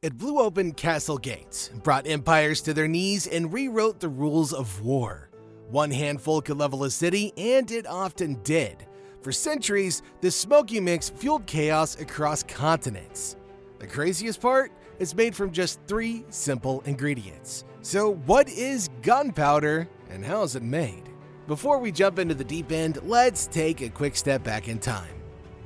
It blew open castle gates, brought empires to their knees, and rewrote the rules of war. One handful could level a city, and it often did. For centuries, the smoky mix fueled chaos across continents. The craziest part? It's made from just 3 simple ingredients. So what is gunpowder, and how is it made? Before we jump into the deep end, let's take a quick step back in time.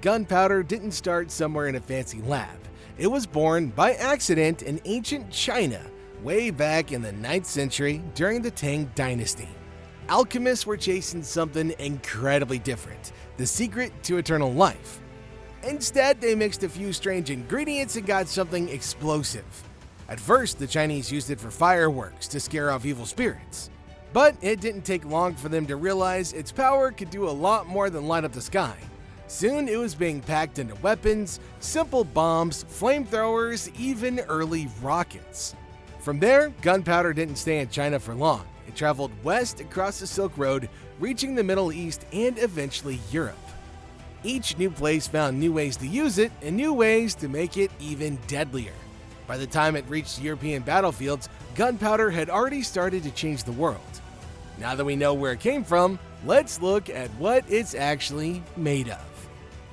Gunpowder didn't start somewhere in a fancy lab. It was born by accident in ancient China, way back in the 9th century during the Tang Dynasty. Alchemists were chasing something incredibly different, the secret to eternal life. Instead, they mixed a few strange ingredients and got something explosive. At first, the Chinese used it for fireworks to scare off evil spirits. But it didn't take long for them to realize its power could do a lot more than light up the sky. Soon it was being packed into weapons, simple bombs, flamethrowers, even early rockets. From there, gunpowder didn't stay in China for long. It traveled west across the Silk Road, reaching the Middle East and eventually Europe. Each new place found new ways to use it and new ways to make it even deadlier. By the time it reached European battlefields, gunpowder had already started to change the world. Now that we know where it came from, let's look at what it's actually made of.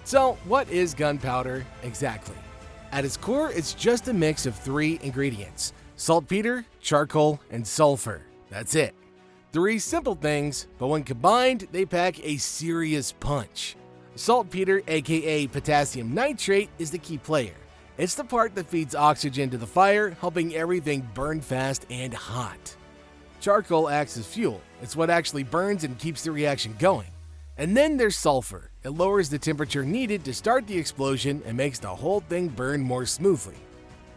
So, what is gunpowder exactly? At its core, it's just a mix of 3 ingredients: saltpeter, charcoal, and sulfur. That's it. 3 simple things, but when combined, they pack a serious punch. Saltpeter, aka potassium nitrate, is the key player. It's the part that feeds oxygen to the fire, helping everything burn fast and hot. Charcoal acts as fuel. It's what actually burns and keeps the reaction going. And then there's sulfur. It lowers the temperature needed to start the explosion and makes the whole thing burn more smoothly.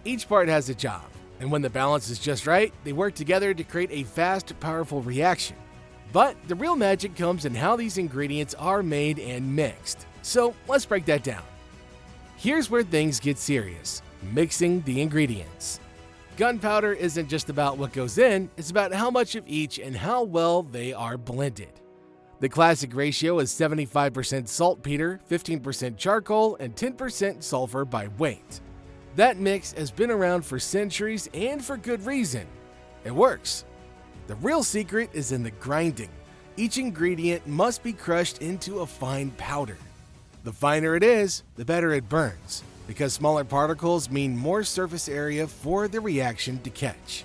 Each part has a job, and when the balance is just right, they work together to create a fast, powerful reaction. But the real magic comes in how these ingredients are made and mixed. So let's break that down. Here's where things get serious: mixing the ingredients. Gunpowder isn't just about what goes in, it's about how much of each and how well they are blended. The classic ratio is 75% saltpeter, 15% charcoal, and 10% sulfur by weight. That mix has been around for centuries and for good reason. It works. The real secret is in the grinding. Each ingredient must be crushed into a fine powder. The finer it is, the better it burns, because smaller particles mean more surface area for the reaction to catch.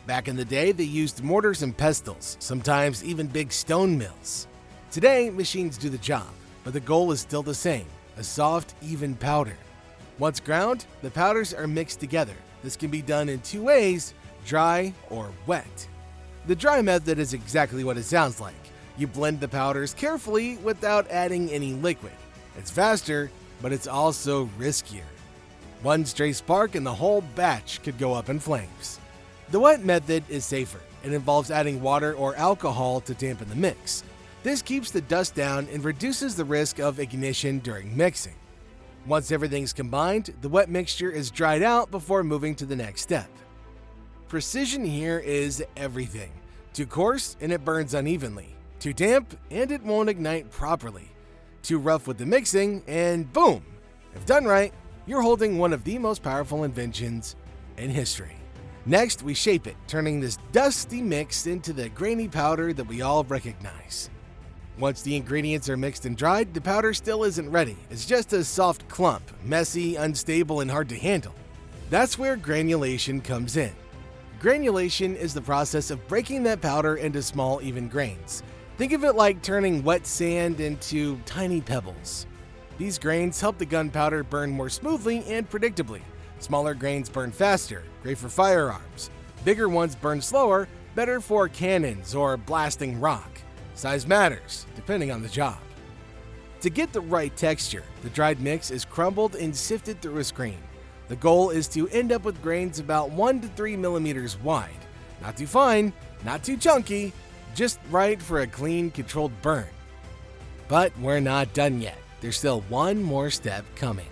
Back in the day, they used mortars and pestles, sometimes even big stone mills. Today, machines do the job, but the goal is still the same: a soft, even powder. Once ground, the powders are mixed together. This can be done in 2 ways: dry or wet. The dry method is exactly what it sounds like. You blend the powders carefully without adding any liquid. It's faster, but it's also riskier. One stray spark and the whole batch could go up in flames. The wet method is safer. It involves adding water or alcohol to dampen the mix. This keeps the dust down and reduces the risk of ignition during mixing. Once everything's combined, the wet mixture is dried out before moving to the next step. Precision here is everything. Too coarse and it burns unevenly. Too damp and it won't ignite properly. Too rough with the mixing and boom! If done right, you're holding one of the most powerful inventions in history. Next, we shape it, turning this dusty mix into the grainy powder that we all recognize. Once the ingredients are mixed and dried, the powder still isn't ready. It's just a soft clump, messy, unstable, and hard to handle. That's where granulation comes in. Granulation is the process of breaking that powder into small, even grains. Think of it like turning wet sand into tiny pebbles. These grains help the gunpowder burn more smoothly and predictably. Smaller grains burn faster, great for firearms. Bigger ones burn slower, better for cannons or blasting rock. Size matters, depending on the job. To get the right texture, the dried mix is crumbled and sifted through a screen. The goal is to end up with grains about 1 to 3 millimeters wide. Not too fine, not too chunky, just right for a clean, controlled burn. But we're not done yet. There's still one more step coming.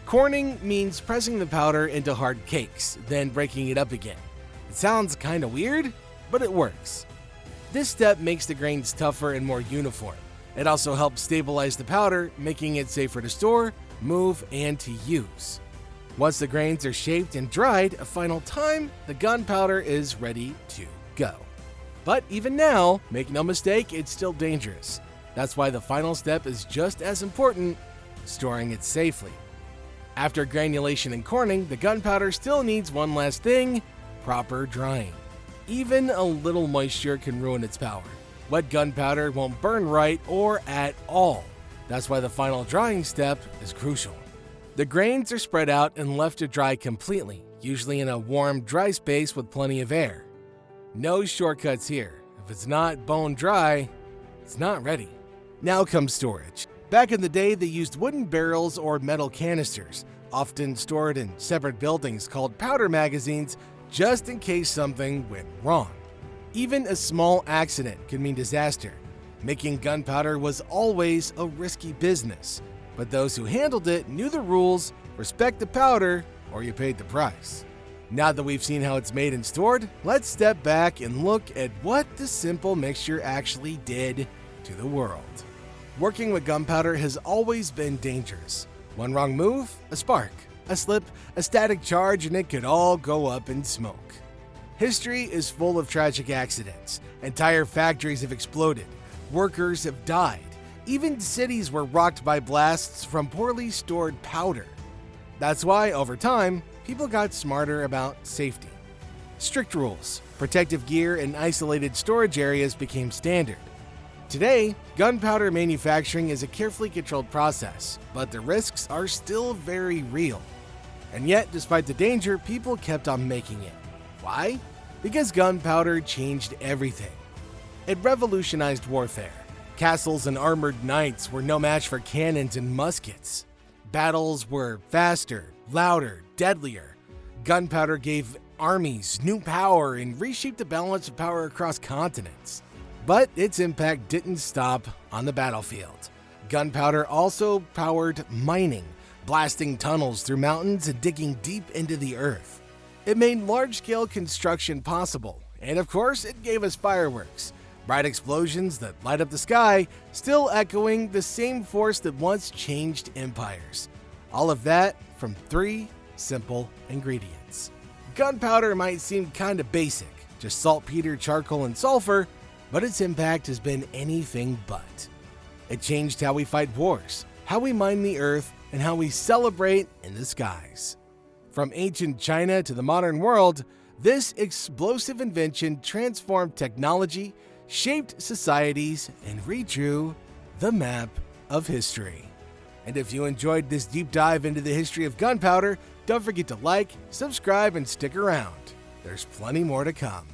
Corning means pressing the powder into hard cakes, then breaking it up again. It sounds kinda weird, but it works. This step makes the grains tougher and more uniform. It also helps stabilize the powder, making it safer to store, move, and to use. Once the grains are shaped and dried a final time, the gunpowder is ready to go. But even now, make no mistake, it's still dangerous. That's why the final step is just as important, storing it safely. After granulation and corning, the gunpowder still needs one last thing: proper drying. Even a little moisture can ruin its power. Wet gunpowder won't burn right or at all. That's why the final drying step is crucial. The grains are spread out and left to dry completely, usually in a warm, dry space with plenty of air. No shortcuts here. If it's not bone dry, it's not ready. Now comes storage. Back in the day, they used wooden barrels or metal canisters, often stored in separate buildings called powder magazines, just in case something went wrong. Even a small accident could mean disaster. Making gunpowder was always a risky business, but those who handled it knew the rules: respect the powder or you paid the price. Now that we've seen how it's made and stored, let's step back and look at what the simple mixture actually did to the world. Working with gunpowder has always been dangerous. One wrong move, a spark, a slip, a static charge, and it could all go up in smoke. History is full of tragic accidents. Entire factories have exploded. Workers have died. Even cities were rocked by blasts from poorly stored powder. That's why, over time, people got smarter about safety. Strict rules, protective gear, and isolated storage areas became standard. Today, gunpowder manufacturing is a carefully controlled process, but the risks are still very real. And yet, despite the danger, people kept on making it. Why? Because gunpowder changed everything. It revolutionized warfare. Castles and armored knights were no match for cannons and muskets. Battles were faster, louder, deadlier. Gunpowder gave armies new power and reshaped the balance of power across continents. But its impact didn't stop on the battlefield. Gunpowder also powered mining, blasting tunnels through mountains and digging deep into the earth. It made large-scale construction possible, and of course, it gave us fireworks. Bright explosions that light up the sky, still echoing the same force that once changed empires. All of that from 3 simple ingredients. Gunpowder might seem kinda basic, just saltpeter, charcoal, and sulfur, but its impact has been anything but. It changed how we fight wars, how we mine the earth, and how we celebrate in the skies. From ancient China to the modern world, this explosive invention transformed technology, shaped societies, and redrew the map of history. And if you enjoyed this deep dive into the history of gunpowder, don't forget to like, subscribe, and stick around. There's plenty more to come.